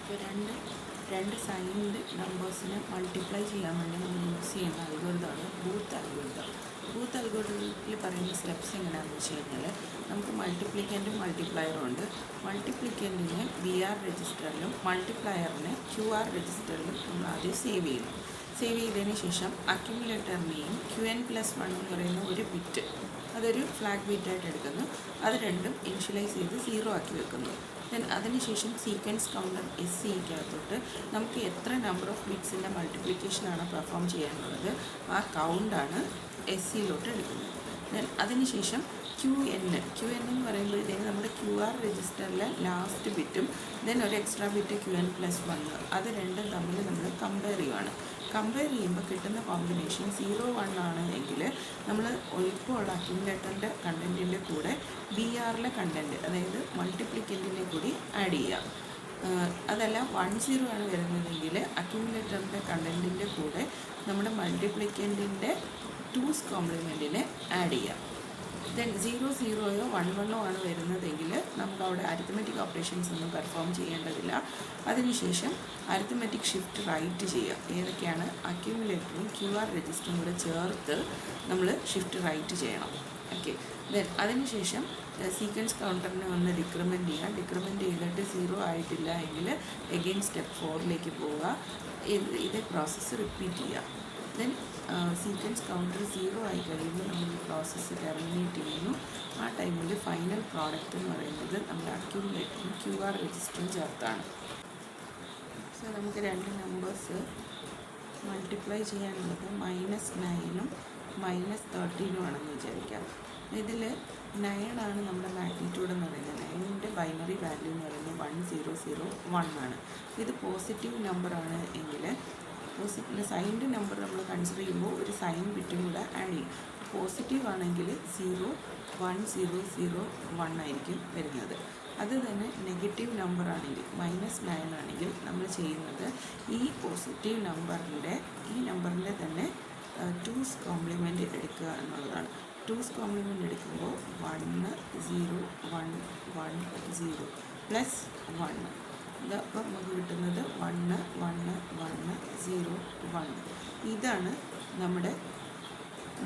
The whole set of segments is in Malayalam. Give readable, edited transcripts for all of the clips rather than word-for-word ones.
ഇപ്പോൾ രണ്ട് സൈൻഡ് നമ്പേഴ്സിനെ മൾട്ടിപ്ലൈ ചെയ്യാൻ വേണ്ടി നമ്മൾ യൂസ് ചെയ്യുന്ന അൽഗോരിതമാണ് ബൂത്ത് അൽഗോരിതം. ബൂത്ത് അൽഗോരിതത്തിൽ പറയുന്ന സ്റ്റെപ്സ് എങ്ങനെയാണെന്ന് വെച്ച് കഴിഞ്ഞാൽ നമുക്ക് മൾട്ടിപ്ലിക്കൻറ്റും മൾട്ടിപ്ലയറും ഉണ്ട്. മൾട്ടിപ്ലിക്കൻറ്റിനെ BR രജിസ്റ്ററിലും മൾട്ടിപ്ലയറിനെ QR രജിസ്റ്ററിലും നമ്മൾ ആദ്യം സേവ് ചെയ്യുന്നു. സേവ് ചെയ്തതിന് ശേഷം അക്യുമുലേറ്ററിനെയും QN+1 എന്ന് പറയുന്ന ഒരു ബിറ്റ്, അതൊരു ഫ്ലാഗ് ബിറ്റായിട്ട് എടുക്കുന്നു. അത് രണ്ടും ഇനിഷ്യലൈസ് ചെയ്ത് 0 ആക്കി വെക്കുന്നു. ദെൻ അതിനുശേഷം സീക്വൻസ് കൗണ്ടർ SCക്കകത്തോട്ട് നമുക്ക് എത്ര നമ്പർ ഓഫ് ബിറ്റ്സിൻ്റെ മൾട്ടിപ്ലിക്കേഷനാണ് പെർഫോം ചെയ്യാനുള്ളത് ആ കൗണ്ടാണ് SCയിലോട്ട് എടുക്കുന്നത്. ദെൻ അതിനുശേഷം QN എന്ന് പറയുമ്പോഴത്തേക്ക് നമ്മുടെ QR രജിസ്റ്ററിലെ ലാസ്റ്റ് ബിറ്റും ദെൻ ഒരു എക്സ്ട്രാ ബിറ്റ് QN+1 അത് രണ്ടും തമ്മിൽ നമ്മൾ കമ്പയർ ചെയ്യുകയാണ്. കമ്പയർ ചെയ്യുമ്പോൾ കിട്ടുന്ന കോമ്പിനേഷൻ 0, 1 ആണ് എങ്കിൽ നമ്മൾ ഇപ്പോൾ ഉള്ള അക്യുമുലേറ്ററിൻ്റെ കണ്ടൻറ്റിൻ്റെ കൂടെ BRലെ കണ്ടൻറ്റ്, അതായത് മൾട്ടിപ്ലിക്കൻറ്റിനെ കൂടി ആഡ് ചെയ്യാം. അതല്ല 1, 0 ആണ് വരുന്നതെങ്കിൽ അക്യുമുലേറ്ററിൻ്റെ കണ്ടൻറ്റിൻ്റെ കൂടെ നമ്മുടെ മൾട്ടിപ്ലിക്കൻറ്റിൻ്റെ 2's കോംപ്ലിമെൻറ്റിനെ ആഡ് ചെയ്യാം. ദെൻ 0, 0 1, 1 ആണ് വരുന്നതെങ്കിൽ നമുക്കവിടെ അരിത്തമെറ്റിക് ഓപ്പറേഷൻസ് ഒന്നും പെർഫോം ചെയ്യേണ്ടതില്ല. അതിനുശേഷം അരിത്തമെറ്റിക് ഷിഫ്റ്റ് റൈറ്റ് ചെയ്യുക. ഏതൊക്കെയാണ്? അക്യുമുലേറ്ററും QR രജിസ്റ്ററും കൂടെ ചേർത്ത് നമ്മൾ ഷിഫ്റ്റ് റൈറ്റ് ചെയ്യണം. ഓക്കെ. ദെൻ അതിനുശേഷം സീക്വൻസ് കൗണ്ടറിനെ ഒന്ന് ഡിക്രിമെൻറ്റ് ചെയ്യുക. ഡിക്രിമെൻറ്റ് ചെയ്തിട്ട് 0 ആയിട്ടില്ല എങ്കിൽ എഗെയിൻ സ്റ്റെപ്പ് 4ലേക്ക് പോവുക. ഇതേ പ്രോസസ്സ് റിപ്പീറ്റ് ചെയ്യുക. ദെൻ സീക്വൻസ് കൗണ്ടർ 0 ആയി കഴിയുമ്പോൾ നമ്മൾ ഈ പ്രോസസ്സ് ടെർമിനേറ്റ് ചെയ്യുന്നു. ആ ടൈമിൽ ഫൈനൽ പ്രോഡക്റ്റ് എന്ന് പറയുന്നത് നമ്മുടെ അക്യുമുലേറ്ററും QR രജിസ്റ്ററും ചേർത്താണ്. സോ നമുക്ക് രണ്ട് നമ്പേഴ്സ് മൾട്ടിപ്ലൈ ചെയ്യാനുള്ളത് -9ഉം -13ഉം ആണെന്ന് വിചാരിക്കാം. ഇതിൽ 9 ആണ് നമ്മുടെ മാഗ്നിറ്റ്യൂഡ് എന്ന് പറയുന്നത്. 9ൻ്റെ ബൈനറി വാല്യൂ എന്ന് പറയുന്നത് 1001 ആണ്. ഇത് പോസിറ്റീവ് നമ്പറാണ് എങ്കിൽ സൈൻഡ് നമ്പർ നമ്മൾ കൺസിഡർ ചെയ്യുമ്പോൾ ഒരു സൈൻ ബിറ്റും കൂടെ ആഡ് ചെയ്യും. പോസിറ്റീവ് ആണെങ്കിൽ 0, 1, 0, 0, 1 ആയിരിക്കും വരുന്നത്. അത് തന്നെ നെഗറ്റീവ് നമ്പർ ആണെങ്കിൽ -9 ആണെങ്കിൽ നമ്മൾ ചെയ്യുന്നത് ഈ പോസിറ്റീവ് നമ്പറിൻ്റെ തന്നെ 2's കോംപ്ലിമെൻറ്റ് എടുക്കുക എന്നുള്ളതാണ്. 2's കോംപ്ലിമെൻറ്റ് എടുക്കുമ്പോൾ 1, 0, 1, 1, 0 +1. അപ്പോൾ നമുക്ക് കിട്ടുന്നത് 1, 1, 1, 0, 1. ഇതാണ് നമ്മുടെ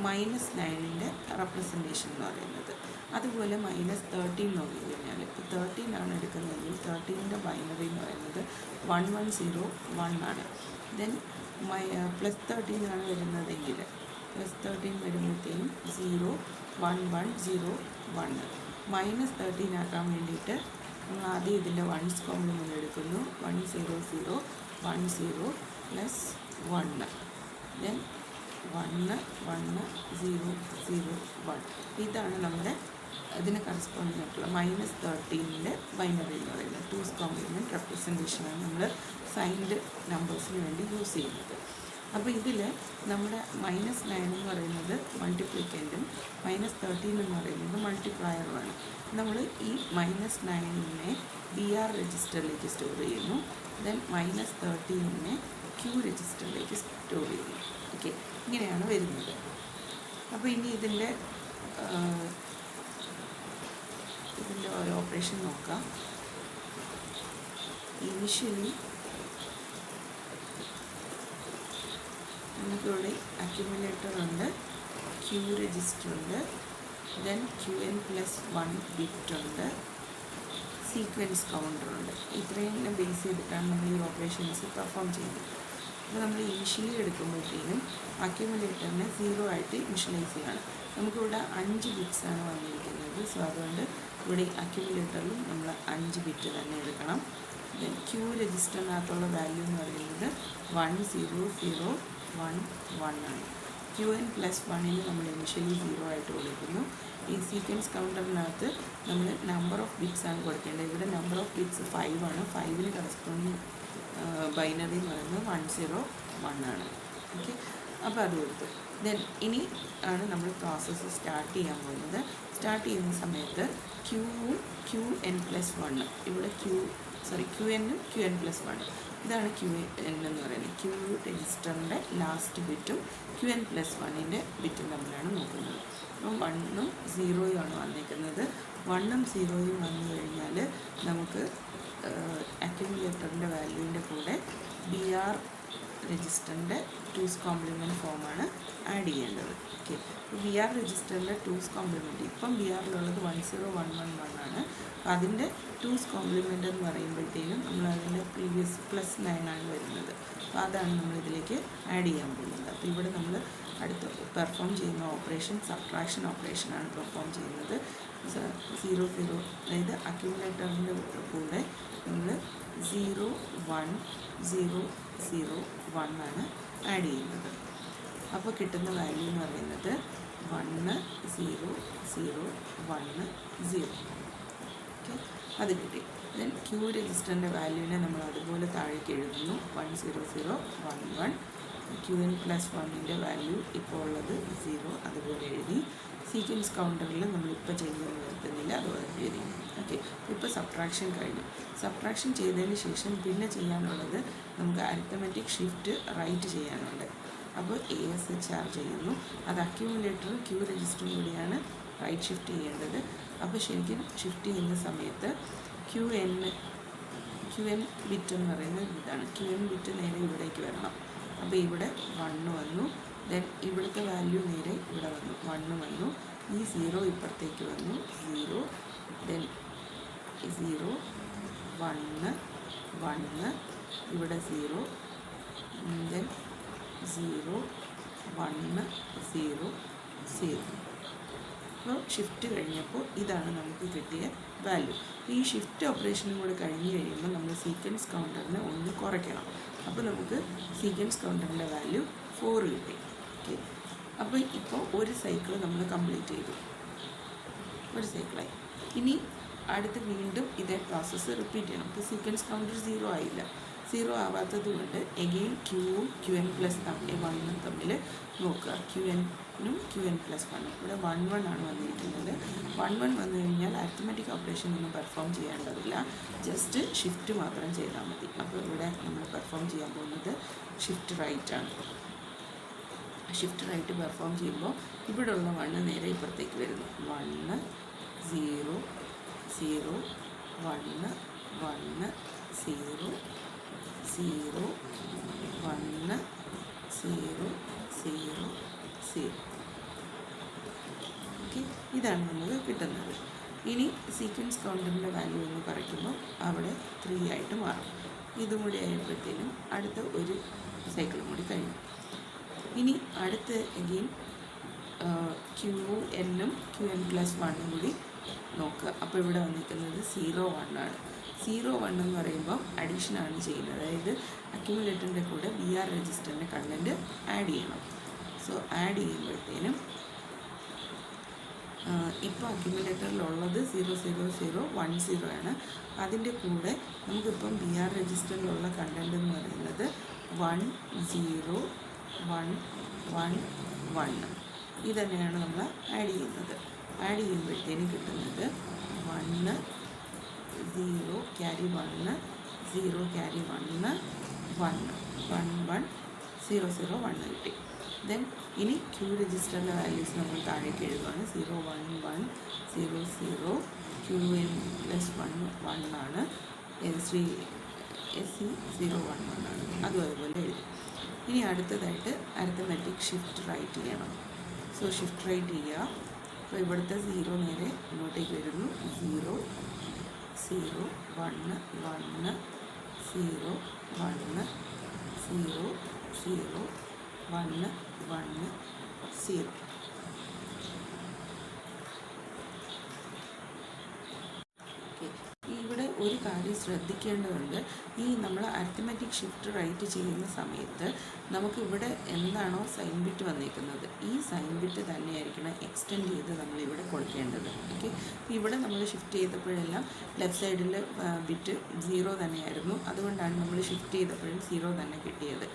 -9ൻ്റെ റെപ്രസെൻറ്റേഷൻ എന്ന് പറയുന്നത്. അതുപോലെ -13 നോക്കിക്കഴിഞ്ഞാൽ ഇപ്പോൾ 13 ആണ് എടുക്കുന്നതെങ്കിൽ 13ൻ്റെ ബൈനറി എന്ന് പറയുന്നത് 1101 ആണ്. ദെൻ +13 ആണ് വരുന്നതെങ്കിൽ +13 വരുമ്പോഴത്തേക്കും 0, 1, 1, 0, 1. -13 ആക്കാൻ വേണ്ടിയിട്ട് നമ്മൾ ആദ്യം ഇതിൻ്റെ 1's കോംപ്ലിമെൻറ്റ് എടുക്കുന്നു. 1, 0, 0, 1, 0 +1. ദെൻ 1, 1, 0, 0, 1. ഇതാണ് നമ്മുടെ ഇതിന് കറസ്പോണ്ടിങ് ആയിട്ടുള്ള -13ൻ്റെ ബൈനറി എന്ന് പറയുന്നത്. 2's കോംപ്ലിമെൻറ്റ് റെപ്രസെൻറ്റേഷനാണ് നമ്മൾ സൈൻഡ് നമ്പേഴ്സിന് വേണ്ടി യൂസ് ചെയ്യുന്നത്. അപ്പോൾ ഇതിൽ നമ്മുടെ -9 എന്ന് പറയുന്നത് മൾട്ടിപ്ലിക്കൻറ്റും -13 എന്ന് പറയുന്നത് മൾട്ടിപ്ലയറുമാണ്. നമ്മൾ ഈ -9നെ BR രജിസ്റ്ററിലേക്ക് സ്റ്റോർ ചെയ്യുന്നു. ദെൻ -13നെ Q രജിസ്റ്ററിലേക്ക് സ്റ്റോർ ചെയ്യുന്നു. ഓക്കെ, ഇങ്ങനെയാണ് വരുന്നത്. അപ്പോൾ ഇനി ഇതിൻ്റെ ഒരു ഓപ്പറേഷൻ നോക്കാം. ഇനിഷ്യലി നമുക്കിവിടെ അക്യുമുലേറ്റർ ഉണ്ട്, Q രജിസ്റ്റർ ഉണ്ട്, ദെൻ QN+1 ബിറ്റ് ഉണ്ട്, സീക്വൻസ് കൗണ്ടർ ഉണ്ട്. ഇത്രയും ബേസ് ചെയ്തിട്ടാണ് നമ്മൾ ഈ ഓപ്പറേഷൻസ് പെർഫോം ചെയ്യുന്നത്. അപ്പോൾ നമ്മൾ ഇനിഷ്യലി എടുക്കുമ്പോഴത്തേക്കും അക്യുമുലേറ്ററിനെ 0 ആയിട്ട് ഇനിഷ്യലൈസ് ചെയ്യണം. നമുക്കിവിടെ 5 ബിറ്റ്സാണ് വന്നിരിക്കുന്നത്. സോ അതുകൊണ്ട് ഇവിടെ അക്യുമുലേറ്ററിലും നമ്മൾ 5 ബിറ്റ് തന്നെ എടുക്കണം. ദെൻ Q രജിസ്റ്ററിനകത്തുള്ള വാല്യൂ എന്ന് പറയുന്നത് 1, 0, 0, 1, 1 ആണ്. QN+1ന് നമ്മൾ ഇനിഷ്യലി 0 ആയിട്ട് കൊടുക്കുന്നു. ഈ സീക്വൻസ് കൗണ്ടറിനകത്ത് നമ്മൾ നമ്പർ ഓഫ് ബിറ്റ്സ് ആണ് കൊടുക്കേണ്ടത്. ഇവിടെ നമ്പർ ഓഫ് ബിറ്റ്സ് 5 ആണ്. 5ന് കറസ്പോണ്ടിങ് ബൈനറി എന്ന് പറയുന്നത് 101 ആണ്. ഓക്കെ, അപ്പോൾ അത് കൊടുത്തു. ദെൻ ഇനി ആണ് നമ്മൾ പ്രോസസ്സ് സ്റ്റാർട്ട് ചെയ്യാൻ പോകുന്നത്. സ്റ്റാർട്ട് ചെയ്യുന്ന സമയത്ത് Qഉം QN+1, ഇവിടെ QNഉം QN+1, ഇതാണ് QN എന്ന് പറയുന്നത്. Q രജിസ്റ്ററിൻ്റെ ലാസ്റ്റ് ബിറ്റും QN+1ൻ്റെ ബിറ്റും തമ്മിലാണ് നോക്കുന്നത്. അപ്പം 1ഉം 0ഉം ആണ് വന്നിരിക്കുന്നത്. 1ഉം 0ഉം വന്നു കഴിഞ്ഞാൽ നമുക്ക് അക്യുമുലേറ്റർ അക്യുമുലേറ്ററിൻ്റെ വാല്യൂവിൻ്റെ കൂടെ ബി ആർ രജിസ്റ്ററിൻ്റെ 2's കോംപ്ലിമെൻറ്റ് ഫോമാണ് ആഡ് ചെയ്യേണ്ടത്. ഓക്കെ, ബി ആർ രജിസ്റ്ററിൻ്റെ 2's കോംപ്ലിമെൻറ്റ് ഇപ്പം ബി ആറിലുള്ളത് 10111 ആണ്. അപ്പോൾ അതിൻ്റെ 2's കോംപ്ലിമെൻറ്റ് എന്ന് പറയുമ്പോഴത്തേനും നമ്മൾ അതിൻ്റെ പ്രീവിയസ് +9 ആണ് വരുന്നത്. അപ്പോൾ അതാണ് നമ്മളിതിലേക്ക് ആഡ് ചെയ്യാൻ പോകുന്നത്. അപ്പോൾ ഇവിടെ നമ്മൾ അടുത്ത് പെർഫോം ചെയ്യുന്ന ഓപ്പറേഷൻ സബ്ട്രാക്ഷൻ ഓപ്പറേഷനാണ് പെർഫോം ചെയ്യുന്നത്. 0 അതായത് അക്യുമുലേറ്ററിൻ്റെ കൂടെ നമ്മൾ 0 1 0 0 1 ആണ് ആഡ് ചെയ്യുന്നത്. അപ്പോൾ കിട്ടുന്ന വാല്യൂ എന്ന് പറയുന്നത് 1 0 0 1 0. ഓക്കെ, അത് കിട്ടി. ദെൻ ക്യൂ രജിസ്റ്ററിൻ്റെ വാല്യൂവിനെ നമ്മൾ അതുപോലെ താഴേക്ക് എഴുതുന്നു. 1 0 0 1 1. QN+1ൻ്റെ വാല്യൂ ഇപ്പോൾ ഉള്ളത് 0, അതുപോലെ എഴുതി. സീക്വൻസ് കൗണ്ടറിൽ നമ്മളിപ്പോൾ ചെയ്യുന്നത് നിർത്തുന്നില്ല, അതുപോലെ എഴുതി. ഓക്കെ, ഇപ്പോൾ സബ്ട്രാക്ഷൻ കഴിഞ്ഞു. സബ്ട്രാക്ഷൻ ചെയ്തതിന് ശേഷം പിന്നെ ചെയ്യാനുള്ളത് നമുക്ക് അരിത്തമെറ്റിക് ഷിഫ്റ്റ് റൈറ്റ് ചെയ്യാനുണ്ട്. അപ്പോൾ ASHR ചെയ്യുന്നു. അത് അക്യുമുലേറ്ററും ക്യൂ രജിസ്റ്ററും കൂടിയാണ് റൈറ്റ് ഷിഫ്റ്റ് ചെയ്യേണ്ടത്. അപ്പോൾ ശരിക്കും ഷിഫ്റ്റ് ചെയ്യുന്ന സമയത്ത് QN ബിറ്റ് എന്ന് പറയുന്നത് ഇതാണ്. QN ബിറ്റ് നേരെ ഇവിടേക്ക് വരണം. അപ്പോൾ ഇവിടെ 1 വന്നു. ദെൻ ഇവിടുത്തെ വാല്യൂ നേരെ ഇവിടെ വന്നു, 1 വന്നു. ഈ 0 ഇപ്പുറത്തേക്ക് വന്നു, 0. ദെൻ 0 1 1, ഇവിടെ 0. ദെൻ 0 1 0 0. അപ്പോൾ ഷിഫ്റ്റ് കഴിഞ്ഞപ്പോൾ ഇതാണ് നമുക്ക് കിട്ടിയ വാല്യൂ. ഈ ഷിഫ്റ്റ് ഓപ്പറേഷനും കൂടെ കഴിഞ്ഞ് കഴിയുമ്പോൾ നമ്മൾ സീക്വൻസ് കൗണ്ടറിനെ ഒന്ന് കുറയ്ക്കണം. അപ്പോൾ നമുക്ക് സീക്വൻസ് കൗണ്ടറിൻ്റെ വാല്യൂ 4 കിട്ടി. ഓക്കെ, അപ്പോൾ ഇപ്പോൾ ഒരു സൈക്കിൾ നമ്മൾ കംപ്ലീറ്റ് ചെയ്തു, ഒരു സൈക്കിളായി. ഇനി അടുത്ത് വീണ്ടും ഇതേ പ്രോസസ്സ് റിപ്പീറ്റ് ചെയ്യണം. ഇപ്പോൾ സീക്വൻസ് കൗണ്ടർ 0 ആയില്ല. 0 ആവാത്തത് കൊണ്ട് എഗെയിൻ ക്യൂവും QN+1 തമ്മിൽ നോക്കുക. QN-നും QN+1. ഇവിടെ 1 1 ആണ് വന്നിരിക്കുന്നത്. 1 1 വന്നു കഴിഞ്ഞാൽ അരിത്തമെറ്റിക് ഓപ്പറേഷൻ ഒന്നും പെർഫോം ചെയ്യേണ്ടതില്ല, ജസ്റ്റ് ഷിഫ്റ്റ് മാത്രം ചെയ്താൽ മതി. അപ്പോൾ ഇവിടെ നമ്മൾ പെർഫോം ചെയ്യാൻ പോകുന്നത് ഷിഫ്റ്റ് റൈറ്റ് ആണ്. ഷിഫ്റ്റ് റൈറ്റ് പെർഫോം ചെയ്യുമ്പോൾ ഇവിടെ ഉള്ള 1 നേരെ ഇപ്പുറത്തേക്ക് വരുന്നു. 1 0 0 1 1 0 0 1 0 0 0. ഓക്കെ, ഇതാണ് നമുക്ക് കിട്ടുന്നത്. ഇനി സീക്വൻസ് കൗണ്ടറിൻ്റെ വാല്യൂ എന്ന് പറയുമ്പോൾ അവിടെ 3 ആയിട്ട് മാറും. ഇതും കൂടി ആയപ്പോഴത്തേനും അടുത്ത ഒരു സൈക്കിളും കൂടി കഴിഞ്ഞു. ഇനി അടുത്ത് എഗെയിൻ QN-ഉം QN+1 കൂടി നോക്കുക. അപ്പോൾ ഇവിടെ വന്നിരിക്കുന്നത് 0 1 ആണ്. 0 1 എന്ന് പറയുമ്പോൾ അഡീഷനാണ് ചെയ്യുന്നത്. അതായത് അക്യുമുലേറ്ററിൻ്റെ കൂടെ BR രജിസ്റ്ററിൻ്റെ കണ്ടൻറ്റ് ആഡ് ചെയ്യണം. സോ ആഡ് ചെയ്യുമ്പോഴത്തേനും ഇപ്പോൾ അക്യുമുലേറ്ററിലുള്ളത് 0 0 0 1 0 ആണ്. അതിൻ്റെ കൂടെ നമുക്കിപ്പം BR രജിസ്റ്ററിലുള്ള കണ്ടൻറ്റ് എന്ന് പറയുന്നത് 1 0 1 1 1. ഇതന്നെയാണ് നമ്മൾ ആഡ് ചെയ്യുന്നത്. ആഡ് ചെയ്യുമ്പോഴത്തേനും കിട്ടുന്നത് 1 0 ക്യാരി 1 0 ക്യാരി 1 1 1 1 0 0 1 കിട്ടി. ദെൻ ഇനി ക്യൂ രജിസ്റ്ററിൻ്റെ വാല്യൂസ് നമ്മൾ താഴേക്ക് എഴുതുകയാണ്. 0 1 1 0 0 QN+1 1 ആണ്. SC 0 1 1 ആണ്. അതും അതുപോലെ എഴുതി. ഇനി അടുത്തതായിട്ട് അരിത്തമെറ്റിക് ഷിഫ്റ്റ് റൈറ്റ് ചെയ്യണം. സോ ഷിഫ്റ്റ് റൈറ്റ് ചെയ്യുക. അപ്പോൾ ഇവിടുത്തെ 0 നേരെ ഇങ്ങോട്ടേക്ക് വരുന്നു. 0 0 1 1 0 1 0 0 1 1 0. ഇവിടെ ഒരു കാര്യം ശ്രദ്ധിക്കേണ്ടതുണ്ട്. ഈ നമ്മൾ അരിത്തമെറ്റിക് ഷിഫ്റ്റ് റൈറ്റ് ചെയ്യുന്ന സമയത്ത് നമുക്ക് ഇവിടെ എന്താണോ സൈൻ ബിറ്റ് വന്നിരിക്കുന്നത് ഈ സൈൻ ബിറ്റ് തന്നെയായിരിക്കണം എക്സ്റ്റെൻഡ് ചെയ്ത് നമ്മളിവിടെ കൊടുക്കേണ്ടത്. ഓക്കെ, ഇവിടെ നമ്മൾ ഷിഫ്റ്റ് ചെയ്തപ്പോഴെല്ലാം ലെഫ്റ്റ് സൈഡിൽ ബിറ്റ് 0 തന്നെയായിരുന്നു. അതുകൊണ്ടാണ് നമ്മൾ ഷിഫ്റ്റ് ചെയ്തപ്പോഴും 0 തന്നെ കിട്ടിയത്.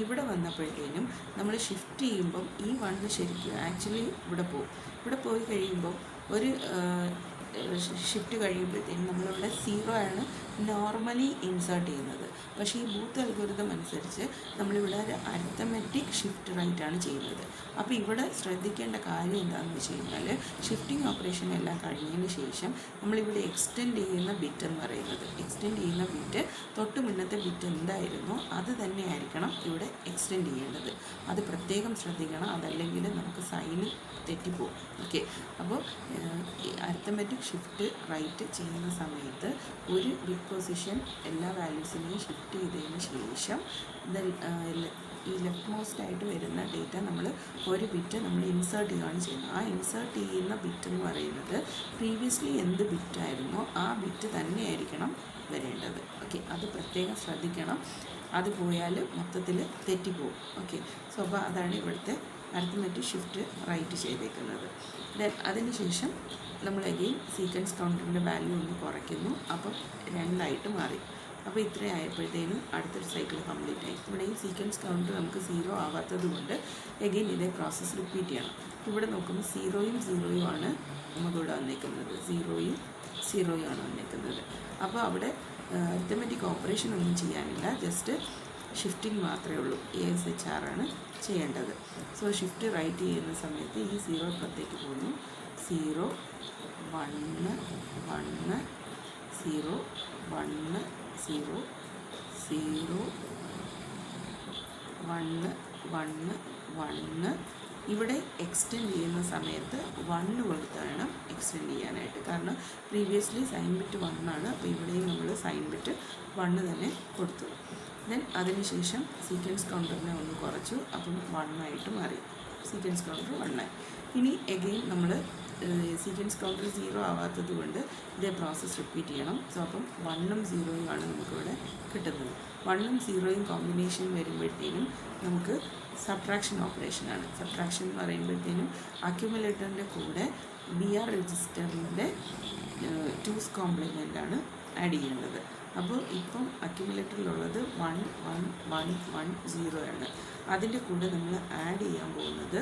ഇവിടെ വന്നപ്പോഴത്തേനും നമ്മൾ ഷിഫ്റ്റ് ചെയ്യുമ്പം ഈ 1 ശരിക്കും ആക്ച്വലി ഇവിടെ പോകും. ഇവിടെ പോയി കഴിയുമ്പോൾ ഒരു ഷിഫ്റ്റ് കഴിയുമ്പോഴത്തേക്കും നമ്മളിവിടെ 0 ആണ് നോർമലി ഇൻസേർട്ട് ചെയ്യുന്നത്. പക്ഷേ ഈ ബൂത്ത് അൽഗോരിതം അനുസരിച്ച് നമ്മളിവിടെ ഒരു അരിത്തമെറ്റിക് ഷിഫ്റ്റ് റൈറ്റ് ആണ് ചെയ്യുന്നത്. അപ്പോൾ ഇവിടെ ശ്രദ്ധിക്കേണ്ട കാര്യം എന്താണെന്ന് വെച്ച് കഴിഞ്ഞാൽ ഷിഫ്റ്റിംഗ് ഓപ്പറേഷൻ എല്ലാം കഴിഞ്ഞതിന് ശേഷം നമ്മളിവിടെ എക്സ്റ്റെൻഡ് ചെയ്യുന്ന ബിറ്റ് എന്ന് പറയുന്നത് എക്സ്റ്റെൻഡ് ചെയ്യുന്ന ബിറ്റ് തൊട്ട് മുന്നത്തെ ബിറ്റ് എന്തായിരുന്നോ അത് തന്നെയായിരിക്കണം ഇവിടെ എക്സ്റ്റെൻഡ് ചെയ്യേണ്ടത്. അത് പ്രത്യേകം ശ്രദ്ധിക്കണം, അതല്ലെങ്കിൽ നമുക്ക് സൈന് തെറ്റിപ്പോകും. ഓക്കെ, അപ്പോൾ അരിത്തമെറ്റിക് ഷിഫ്റ്റ് റൈറ്റ് ചെയ്യുന്ന സമയത്ത് ഒരു ബിറ്റ് പൊസിഷൻ എല്ലാ വാല്യൂസിനെയും ഷിഫ്റ്റ് ചെയ്തതിന് ശേഷം ഈ ലെഫ്റ്റ് മോസ്റ്റ് ആയിട്ട് വരുന്ന ഡേറ്റ നമ്മൾ ഒരു ബിറ്റ് നമ്മൾ ഇൻസേർട്ട് ചെയ്യുകയാണ് ചെയ്യുന്നത്. ആ ഇൻസേർട്ട് ചെയ്യുന്ന ബിറ്റ് എന്ന് പറയുന്നത് പ്രീവിയസ്ലി എന്ത് ബിറ്റായിരുന്നോ ആ ബിറ്റ് തന്നെയായിരിക്കണം വരേണ്ടത്. ഓക്കെ, അത് പ്രത്യേകം ശ്രദ്ധിക്കണം, അത് പോയാൽ മൊത്തത്തിൽ തെറ്റിപ്പോവും. ഓക്കെ, സോ അപ്പോൾ അതാണ് ഇവിടുത്തെ അരിത്തമെറ്റിക് ഷിഫ്റ്റ് റൈറ്റ് ചെയ്തേക്കുന്നത്. ദെൻ അതിനുശേഷം നമ്മൾ അഗെയിൻ സീക്വൻസ് കൗണ്ടറിൻ്റെ വാല്യൂ ഒന്ന് കുറയ്ക്കുന്നു, അപ്പം 2 മാറി. അപ്പോൾ ഇത്രയും ആയപ്പോഴത്തേനും അടുത്തൊരു സൈക്കിൾ കംപ്ലീറ്റ് ആയി. ഇവിടെയും സീക്വൻസ് കൗണ്ടർ നമുക്ക് 0 ആവാത്തത് കൊണ്ട് എഗെയിൻ ഇതേ പ്രോസസ്സ് റിപ്പീറ്റ് ചെയ്യണം. ഇവിടെ നോക്കുമ്പോൾ 0യും 0യും ആണ് നമുക്കിവിടെ വന്നേക്കുന്നത്, 0യും 0യും ആണ് വന്നേക്കുന്നത്. അപ്പോൾ അവിടെ അരിത്തമെറ്റിക് ഓപ്പറേഷൻ ഒന്നും ചെയ്യാനില്ല, ജസ്റ്റ് ഷിഫ്റ്റിംഗ് മാത്രമേ ഉള്ളൂ. ASHR ആണ് ചെയ്യേണ്ടത്. സോ ഷിഫ്റ്റ് റൈറ്റ് ചെയ്യുന്ന സമയത്ത് ഈ 0 പുറത്തേക്ക് പോകുന്നു. 0 1 1 0 1 0 0 1 1 1. ഇവിടെ എക്സ്റ്റെൻഡ് ചെയ്യുന്ന സമയത്ത് 1 കൊടുത്ത് വേണം എക്സ്റ്റെൻഡ് ചെയ്യാനായിട്ട്, കാരണം പ്രീവിയസ്ലി സൈൻ ബിറ്റ് 1 ആണ്. അപ്പോൾ ഇവിടെയും നമ്മൾ സൈൻ ബിറ്റ് 1 തന്നെ കൊടുത്തു. ദെൻ അതിനുശേഷം സീക്വൻസ് കൗണ്ടറിനെ ഒന്ന് കുറച്ചു, അപ്പം 1 ആയിട്ട് മാറി. സീക്വൻസ് കൗണ്ടർ 1 ആയി. ഇനി എഗെയിൻ നമ്മൾ സീക്വൻസ് കൗണ്ടർ 0 ആവാത്തത് കൊണ്ട് ഇതേ പ്രോസസ്സ് റിപ്പീറ്റ് ചെയ്യണം. സോ അപ്പം 1ഉം 0യും ആണ് നമുക്കിവിടെ കിട്ടുന്നത്. 1ഉം 0യും കോമ്പിനേഷൻ വരുമ്പോഴത്തേനും നമുക്ക് സബ്ട്രാക്ഷൻ ഓപ്പറേഷനാണ്. സബ്ട്രാക്ഷൻ എന്ന് പറയുമ്പോഴത്തേനും അക്യുമുലേറ്ററിൻ്റെ കൂടെ BR രജിസ്റ്ററിൻ്റെ 2's കോംപ്ലിമെൻ്റ് ആണ് ആഡ് ചെയ്യേണ്ടത്. അപ്പോൾ ഇപ്പം അക്യുമുലേറ്ററിലുള്ളത് 1 1 1 1 0 ആണ്. അതിൻ്റെ കൂടെ നമ്മൾ ആഡ് ചെയ്യാൻ പോകുന്നത്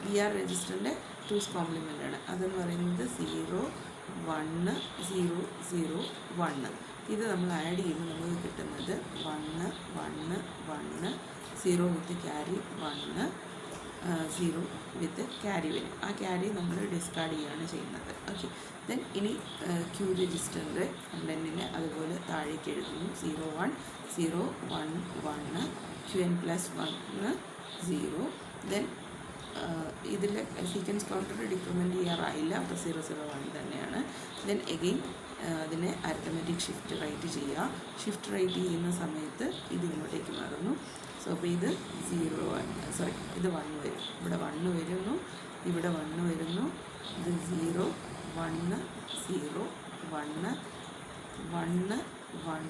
BR രജിസ്റ്ററിൻ്റെ 2's കോംപ്ലിമെൻ്റ് ആണ്. അതെന്ന് പറയുന്നത് 0 1 0 0 1. ഇത് നമ്മൾ ആഡ് ചെയ്യുമ്പോൾ നമുക്ക് കിട്ടുന്നത് 1 1 1 0 വിത്ത് ക്യാരി 1 0 വിത്ത് ക്യാരി വരും. ആ ക്യാരി നമ്മൾ ഡിസ്കാർഡ് ചെയ്യുകയാണ് ചെയ്യുന്നത്. ഓക്കെ, ദെൻ ഇനി ക്യൂ രജിസ്റ്ററിൻ്റെ കണ്ടൻറ്റിനെ അതുപോലെ താഴേക്ക് എഴുതുന്നു. 0 1 0 1 1 QN+1 0. ദെൻ ഇതിൽ സീക്വൻസ് കൗണ്ടർ ഡിക്രിമെൻ്റ് ചെയ്യാറായില്ല, അപ്പോൾ 0 0 1 തന്നെയാണ്. ദെൻ എഗെയിൻ അതിനെ അരിത്തമെറ്റിക് ഷിഫ്റ്റ് റൈറ്റ് ചെയ്യുക. ഷിഫ്റ്റ് റൈറ്റ് ചെയ്യുന്ന സമയത്ത് ഇത് ഇങ്ങോട്ടേക്ക് മാറുന്നു. സോ അപ്പോൾ ഇത് 0 ഇത് 1 വരും. ഇവിടെ 1 വരുന്നു, ഇവിടെ 1 വരുന്നു. ഇത് 0 1 0 1 1 1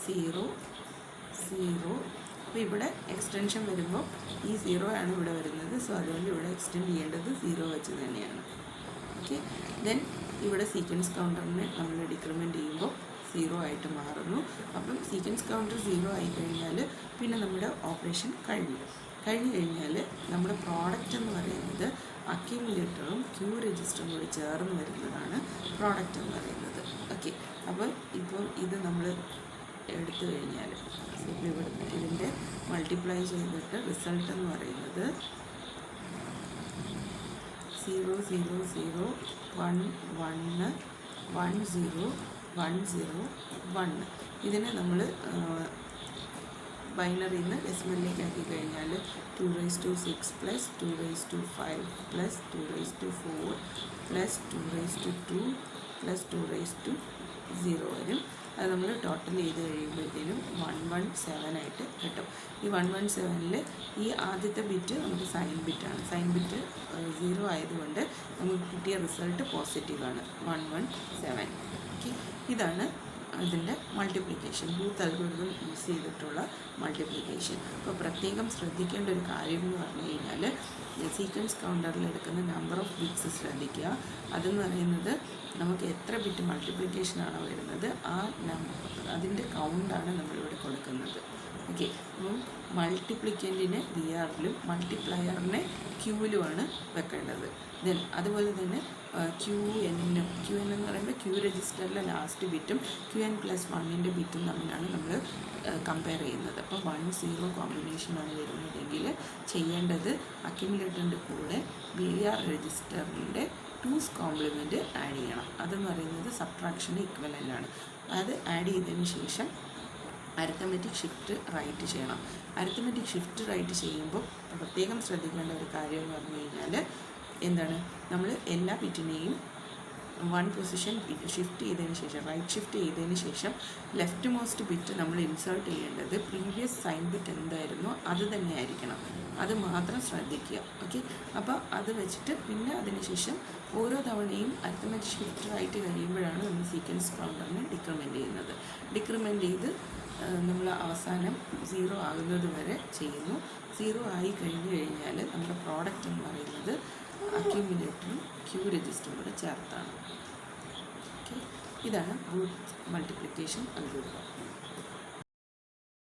0 0. അപ്പോൾ ഇവിടെ എക്സ്റ്റൻഷൻ വരുമ്പോൾ ഈ 0 ആണ് ഇവിടെ വരുന്നത്. സോ അതുകൊണ്ട് ഇവിടെ എക്സ്റ്റെൻഡ് ചെയ്യേണ്ടത് 0 വെച്ച് തന്നെയാണ്. ഓക്കെ, ദെൻ ഇവിടെ സീക്വൻസ് കൗണ്ടറിനെ നമ്മൾ ഡിക്രിമെൻ്റ് ചെയ്യുമ്പോൾ 0 ആയിട്ട് മാറുന്നു. അപ്പം സീക്വൻസ് കൗണ്ടർ 0 ആയിക്കഴിഞ്ഞാൽ പിന്നെ നമ്മുടെ ഓപ്പറേഷൻ കഴിഞ്ഞു കഴിഞ്ഞാൽ നമ്മുടെ പ്രോഡക്റ്റ് എന്ന് പറയുന്നത് അക്യുമുലേറ്ററും ക്യൂ രജിസ്റ്ററും കൂടി ചേർന്ന് വരുന്നതാണ് പ്രോഡക്റ്റ് എന്ന് പറയുന്നത്. ഓക്കെ, അപ്പോൾ ഇപ്പോൾ ഇത് നമ്മൾ എടുത്തു കഴിഞ്ഞാൽ ഇപ്പോൾ ഇവിടെ ഇതിൻ്റെ മൾട്ടിപ്ലൈ ചെയ്തിട്ട് റിസൾട്ട് എന്ന് പറയുന്നത് 0 0 0 1 1 1 0 1 0 1. ഇതിനെ നമ്മൾ ബൈനറിയിൽ നിന്ന് ഡെസിമലിലേക്ക് ആക്കി കഴിഞ്ഞാൽ 2⁻6 + 2⁻5 + 2⁻4 + 2⁻2 + 2⁻0 വരും. അത് നമ്മൾ ടോട്ടൽ ചെയ്ത് കഴിയുമ്പോഴത്തേനും 117 ആയിട്ട് കിട്ടും. ഈ 117ൽ ഈ ആദ്യത്തെ ബിറ്റ് നമുക്ക് സൈൻ ബിറ്റാണ്. സൈൻ ബിറ്റ് 0 ആയതുകൊണ്ട് നമുക്ക് കിട്ടിയ റിസൾട്ട് പോസിറ്റീവാണ്, 117. ഓക്കെ, ഇതാണ് ഇതിൻ്റെ മൾട്ടിപ്ലിക്കേഷൻ, ബൂത്ത് അൽഗോരിതം യൂസ് ചെയ്തിട്ടുള്ള മൾട്ടിപ്ലിക്കേഷൻ. അപ്പോൾ പ്രത്യേകം ശ്രദ്ധിക്കേണ്ട ഒരു കാര്യം എന്ന് പറഞ്ഞു കഴിഞ്ഞാൽ സീക്വൻസ് കൗണ്ടറിൽ എടുക്കുന്ന നമ്പർ ഓഫ് ബിറ്റ്സ് ശ്രദ്ധിക്കുക. അതെന്ന് പറയുന്നത് നമുക്ക് എത്ര ബിറ്റ് മൾട്ടിപ്ലിക്കേഷനാണോ വരുന്നത് അതിൻ്റെ കൗണ്ടാണ് നമ്മളിവിടെ കൊടുക്കുന്നത്. ഓക്കെ, അപ്പം മൾട്ടിപ്ലിക്കൻറ്റിനെ BRലും മൾട്ടിപ്ലയറിനെ ക്യൂവിലുമാണ് വെക്കേണ്ടത്. ദെൻ അതുപോലെ തന്നെ QN ക്യു എൻ എന്ന് പറയുമ്പോൾ ക്യൂ രജിസ്റ്ററിലെ ലാസ്റ്റ് ബിറ്റും ക്യു എൻ പ്ലസ് 1ൻ്റെ ബിറ്റും തമ്മിലാണ് നമ്മൾ കമ്പയർ ചെയ്യുന്നത്. അപ്പോൾ 1-0 കോമ്പിനേഷനാണ് വരുന്നതെങ്കിൽ ചെയ്യേണ്ടത് അക്യുമുലേറ്ററിൻ്റെ കൂടെ BR രജിസ്റ്ററിൻ്റെ 2's കോംപ്ലിമെൻറ്റ് ആഡ് ചെയ്യണം. അതെന്ന് പറയുന്നത് സബ്ട്രാക്ഷന് ഇക്വലൻ്റ് ആണ്. അത് ആഡ് ചെയ്തതിന് ശേഷം അരിത്തമെറ്റിക് ഷിഫ്റ്റ് റൈറ്റ് ചെയ്യണം. അരിത്തമെറ്റിക് ഷിഫ്റ്റ് റൈറ്റ് ചെയ്യുമ്പോൾ പ്രത്യേകം ശ്രദ്ധിക്കേണ്ട ഒരു കാര്യം എന്ന് പറഞ്ഞു കഴിഞ്ഞാൽ എന്താണ്, നമ്മൾ എല്ലാ ബിറ്റിനെയും 1 പൊസിഷൻ ഷിഫ്റ്റ് ചെയ്തതിന് ശേഷം, റൈറ്റ് ഷിഫ്റ്റ് ചെയ്തതിന് ശേഷം ലെഫ്റ്റ് മോസ്റ്റ് ബിറ്റ് നമ്മൾ ഇൻസേർട്ട് ചെയ്യേണ്ടത് പ്രീവിയസ് സൈൻ ബിറ്റ് എന്തായിരുന്നോ അത് തന്നെ ആയിരിക്കണം. അത് മാത്രം ശ്രദ്ധിക്കുക. ഓക്കെ, അപ്പോൾ അത് വെച്ചിട്ട് പിന്നെ അതിന് ശേഷം ഓരോ തവണയും അരിത്തമെറ്റിക് ഷിഫ്റ്റ് റൈറ്റ് കഴിയുമ്പോഴാണ് നമ്മൾ സീക്വൻസ് കൗണ്ടറിനെ ഡിക്രിമെൻറ്റ് ചെയ്യുന്നത്. ഡിക്രിമെൻറ്റ് ചെയ്ത് നമ്മൾ അവസാനം 0 ആകുന്നത് വരെ ചെയ്യുന്നു. 0 ആയി കഴിഞ്ഞ് കഴിഞ്ഞാൽ നമ്മുടെ പ്രോഡക്റ്റ് എന്ന് പറയുന്നത് അക്യുമുലേറ്ററും ക്യൂ രജിസ്റ്ററും കൂടെ ചേർത്താണ്. ഓക്കെ, ഇതാണ് ബൂത്ത് മൾട്ടിപ്ലിക്കേഷൻ അൽഗോരിതം.